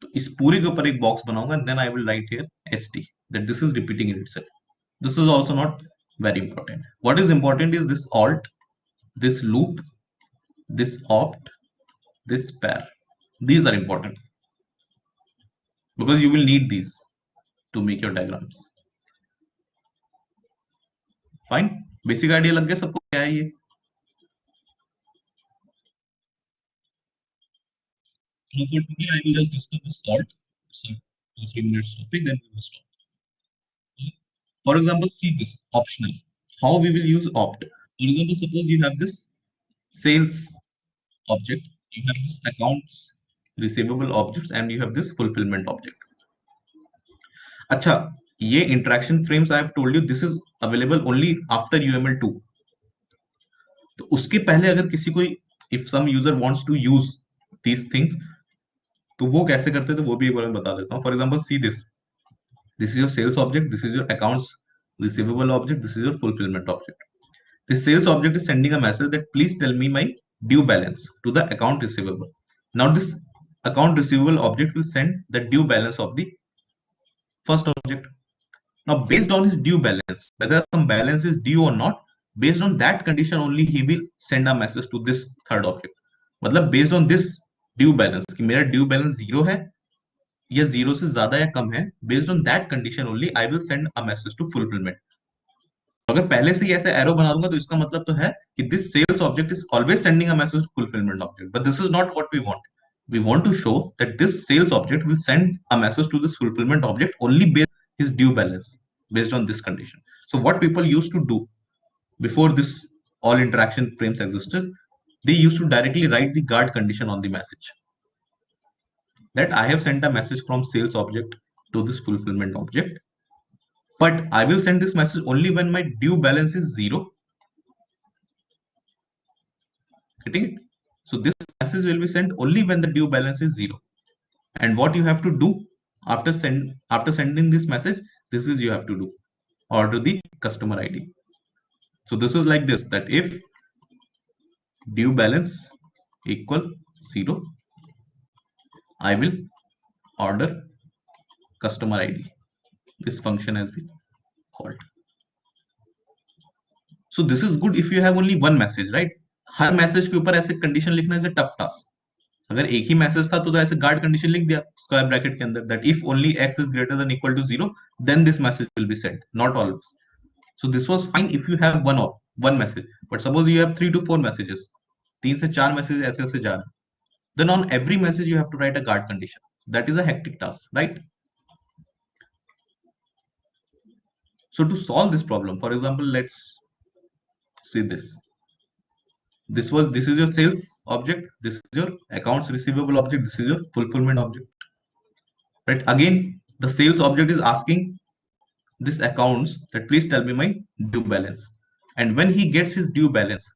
तो इस पूरे के ऊपर एक बॉक्स बनाऊंगा, then I will write here SD, that this is repeating in itself. This is also not very important. What is important is this alt, this loop, this opt, this pair. These are important because you will need these to make your diagrams. Fine. Basic idea लग गया सबको, क्या है ये? So for today, I will just discuss this alt. So 2-3 minutes topic, then we will stop. Okay. For example, see this optional. How we will use opt. For example, suppose you have this sales object, you have this accounts receivable objects, and you have this fulfillment object. अच्छा, ये interaction frames I have told you this is available only after UML2. तो उसके पहले अगर किसी को, if some user wants to use these things, तो वो कैसे करते थे वो भी एक बार मैं बता देता हूँ. For example see this is your sales object, this is your accounts receivable object, this is your fulfilment object. This sales object is sending a message that please tell me my due balance to the account receivable. Now this account receivable object will send the due balance of the first object. Now based on his due balance, whether some balance is due or not, based on that condition only he will send a message to this third object. मतलब based on this due balance कि मेरा due balance 0 है या 0 से ज्यादा या कम है, based on that condition only I will send a message to fulfillment. अगर पहले से ही ऐसे एरो बना दूंगा तो इसका मतलब तो है कि this sales object is always sending a message to fulfilment object, but this is not what we want. We want to show that this sales object will send a message to this fulfillment object only based on his due balance, based on this condition. So what people used to do before this all interaction frames existed, they used to directly write the guard condition on the message that I have sent a message from sales object to this fulfillment object, but I will send this message only when my due balance is 0. Getting it? So this message will be sent only when the due balance is 0. And what you have to do after sending this message, this is you have to do order the customer ID. So this is like this, that if due balance equal 0, I will order customer ID. This function has been called. So this is good if you have only one message, right? Her message के ऊपर ऐसे condition लिखना is a tough task. अगर एक ही message था तो ऐसे guard condition लिख दिया स्क्वायर ब्रैकेट के अंदर, that if only x is greater than equal to 0 then this message will be sent, not always. So this was fine if you have one message, but suppose you have 3 to 4 messages, 3 से 4 messages ऐसे ऐसे जा रहे हैं, then on every message you have to write a guard condition. That is a hectic task, right? So to solve this problem, for example, let's see this. This is your sales object, this is your accounts receivable object, this is your fulfillment object, right? Again, the sales object is asking this accounts that please tell me my due balance, and when he gets his due balance,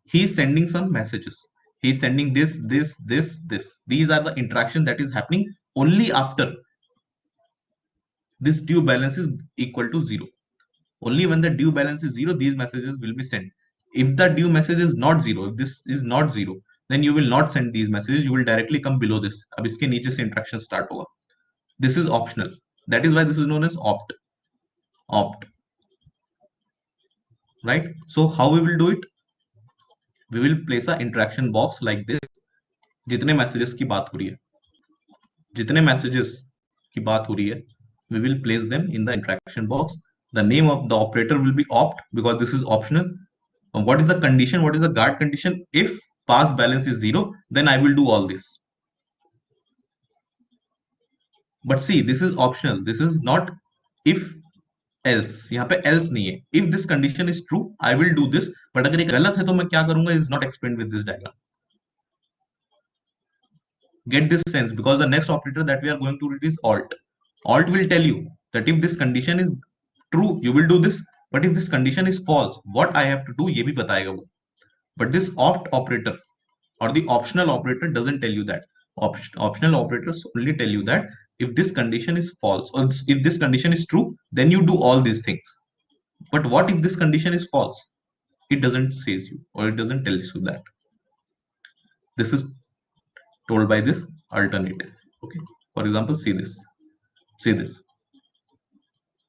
he is sending some messages. He is sending this. These are the interaction that is happening only after this due balance is equal to 0. Only when the due balance is 0, these messages will be sent. If the due message is not 0, if this is not 0, then you will not send these messages. You will directly come below this. अब इसके नीचे से interaction start होगा. This is optional. That is why this is known as opt, right? So how we will do it? We will place a interaction box like this. जितने messages की बात हो रही है, जितने messages की बात हो रही है, we will place them in the interaction box. The name of the operator will be opt because this is optional. And what is the condition? What is the guard condition? If pass balance is 0, then I will do all this. But see, this is optional. This is not if else. यहाँ पे else नहीं है. If this condition is true, I will do this. But अगर ये गलत है तो मैं क्या करूंगा is not explained with this diagram. Get this sense, because the next operator that we are going to read is alt. Alt will tell you that if this condition is true, you will do this, but if this condition is false, what I have to do ये भी बताएगा वो. But this opt operator or the optional operator doesn't tell you that. Optional operators only tell you that if this condition is false or if this condition is true, then you do all these things. But what if this condition is false? It doesn't says you, or it doesn't tell you that. This is told by this alternative. Okay, for example, see this.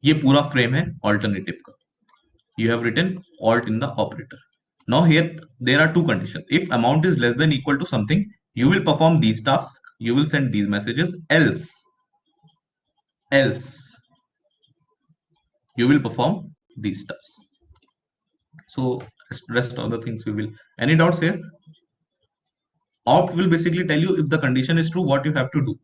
ये पूरा frame है alternative का. You have written alt in the operator. Now here there are two conditions. If amount is less than equal to something, you will perform these tasks, you will send these messages, else you will perform these tasks. So rest of the things we will. Any doubts here? Opt will basically tell you if the condition is true, what you have to do.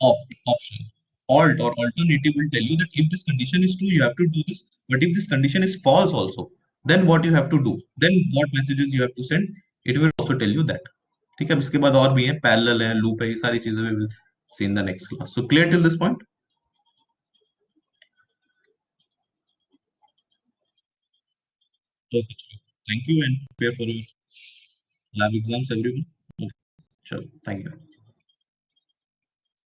Option. Alt or alternative will tell you that if this condition is true, you have to do this. But if this condition is false also, then what you have to do? Then what messages you have to send? It will also tell you that. ठीक है, अब इसके बाद और भी है, parallel है, loop है, ये सारी चीजें we will see in the next class. So clear till this point? Okay, thank you and prepare for your lab exams everyone. Okay, thank you.